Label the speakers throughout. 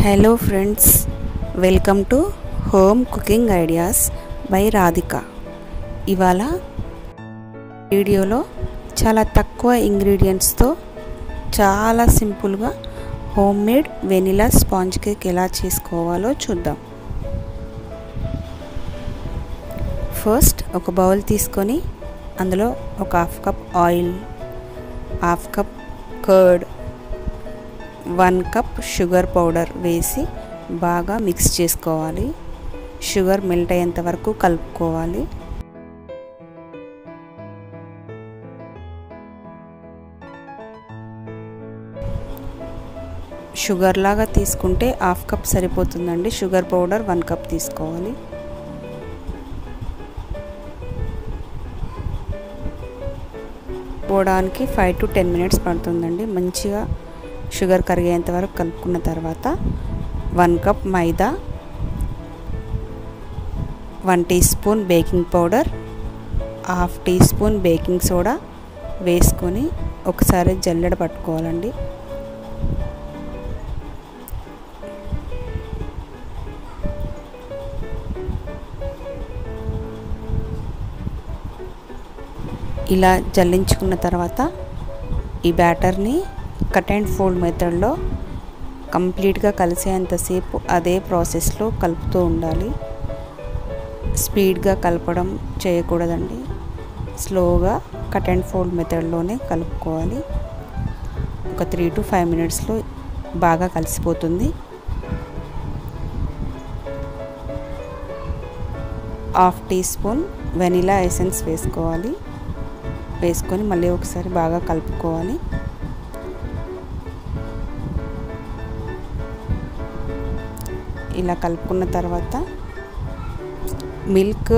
Speaker 1: Hello friends, welcome to Home Cooking Ideas by Radhika. ఇవాళ వీడియోలో చాలా తక్కువ ఇంగ్రీడియంట్స్ తో చాలా సింపుల్ గా home made vanilla sponge cake ఎలా చేసుకోవాలో చూద్దాం. ఫస్ట్ ఒక బౌల్ తీసుకొని అందులో ఒక half cup oil, half cup curd, 1 cup sugar powder వేసి బాగా మిక్స్ చేసుకోవాలి. షుగర్ మెల్ట్ అయ్యేంత వరకు కలుపుకోవాలి. షుగర్ లాగా తీసుకుంటే హాఫ్ కప్ సరిపోతుందండి. షుగర్ పౌడర్ 1 కప్ తీసుకోవాలి. పోవడానికి 5 to 10 మినిట్స్ పడుతుందండి. మంచిగా షుగర్ కరిగేంత వరకు కలుపుకున్న తర్వాత 1 కప్ మైదా, 1 teaspoon baking powder, half teaspoon baking soda వేసుకొని ఒకసారి జల్లెడ పట్టుకోవాలండి. ఇలా జల్లించుకున్న తర్వాత ఈ బ్యాటర్ని కట్ అండ్ ఫోల్డ్ మెథడ్లో కంప్లీట్గా కలిసేంతసేపు అదే ప్రాసెస్లో కలుపుతూ ఉండాలి. స్పీడ్గా కలపడం చేయకూడదండి. స్లోగా కట్ అండ్ ఫోల్డ్ మెథడ్లోనే కలుపుకోవాలి. ఒక 3 to 5 మినిట్స్లో బాగా కలిసిపోతుంది. Half teaspoon vanilla essence వేసుకోవాలి. వేసుకొని మళ్ళీ ఒకసారి బాగా కలుపుకోవాలి. ఇలా కలుపుకున్న తర్వాత మిల్క్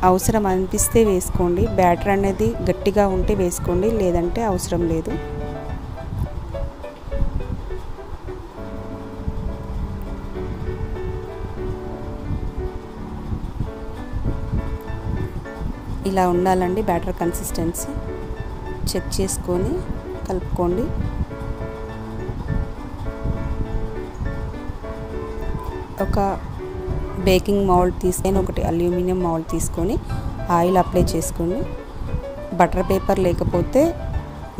Speaker 1: అవసరం అనిపిస్తే వేసుకోండి. బ్యాటర్ అనేది గట్టిగా ఉంటే వేసుకోండి, లేదంటే అవసరం లేదు. ఇలా ఉండాలండి బ్యాటర్ కన్సిస్టెన్సీ. చెక్ చేసుకొని కలుపుకోండి. ఒక బేకింగ్ మౌల్డ్ తీసుకొని, ఒకటి అల్యూమినియం మౌల్డ్ తీసుకొని ఆయిల్ అప్లై చేసుకొని, బటర్ పేపర్ లేకపోతే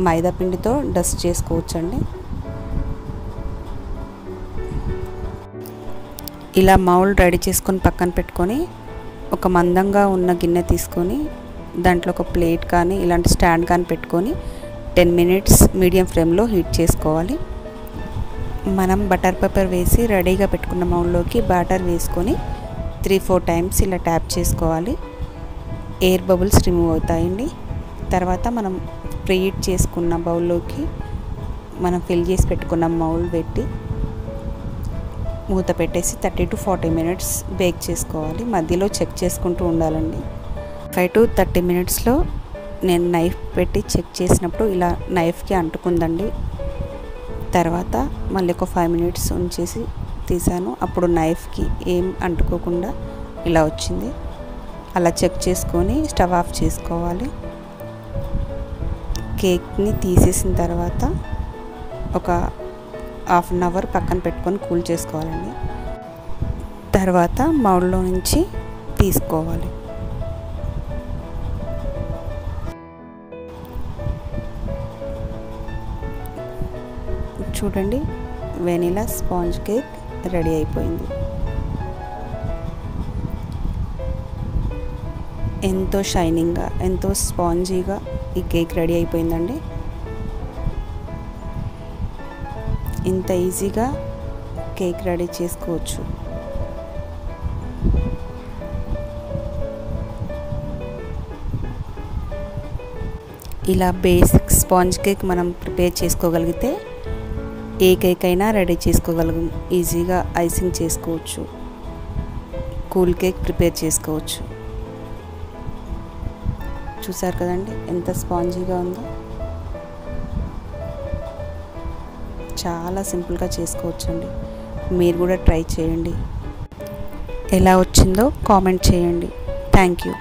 Speaker 1: మైదా పిండితో డస్ట్ చేసుకోవచ్చండి. ఇలా మౌల్డ్ రెడీ చేసుకొని పక్కన పెట్టుకొని ఒక మందంగా ఉన్న గిన్నె తీసుకొని దాంట్లో ఒక ప్లేట్ కానీ ఇలాంటి స్టాండ్ కానీ పెట్టుకొని 10 మినిట్స్ మీడియం ఫ్లేమ్లో హీట్ చేసుకోవాలి. మనం బటర్ పేపర్ వేసి రెడీగా పెట్టుకున్న మౌల్డ్లోకి బ్యాటర్ వేసుకొని 3-4 టైమ్స్ ఇలా ట్యాప్ చేసుకోవాలి. ఎయిర్ బబుల్స్ రిమూవ్ అవుతాయండి. తర్వాత మనం ప్రీహీట్ చేసుకున్న బౌల్లోకి మనం ఫిల్ చేసి పెట్టుకున్న మౌల్డ్ పెట్టి మూత పెట్టేసి 30 to 40 మినిట్స్ బేక్ చేసుకోవాలి. మధ్యలో చెక్ చేసుకుంటూ ఉండాలండి. 5 to 30 మినిట్స్లో నేను నైఫ్ పెట్టి చెక్ చేసినప్పుడు ఇలా నైఫ్కి అంటుకుందండి. తర్వాత మళ్ళీ ఒక 5 మినిట్స్ ఉంచేసి తీసాను. అప్పుడు నైఫ్కి ఏం అంటుకోకుండా ఇలా వచ్చింది. అలా చెక్ చేసుకొని స్టవ్ ఆఫ్ చేసుకోవాలి. కేక్ని తీసేసిన తర్వాత ఒక హాఫ్ అన్ అవర్ పక్కన పెట్టుకొని కూల్ చేసుకోవాలండి. తర్వాత మౌల్డ్లో నుంచి తీసుకోవాలి. చూడండి, వెనిలా స్పాంజ్ కేక్ రెడీ అయిపోయింది. ఎంతో షైనింగ్గా, ఎంతో స్పాంజీగా ఈ కేక్ రెడీ అయిపోయిందండి. ఇంత ఈజీగా కేక్ రెడీ చేసుకోవచ్చు. ఇలా బేసిక్ స్పాంజ్ కేక్ మనం ప్రిపేర్ చేసుకోగలిగితే ఏ కేక్ అయినా రెడీ చేసుకోగలం. ఈజీగా ఐసింగ్ చేసుకోవచ్చు, కూల్ కేక్ ప్రిపేర్ చేసుకోవచ్చు. చూసారు కదండి ఎంత స్పాంజీగా ఉందో. చాలా సింపుల్గా చేసుకోవచ్చండి. మీరు కూడా ట్రై చేయండి. ఎలా వచ్చిందో కామెంట్ చేయండి. Thank you.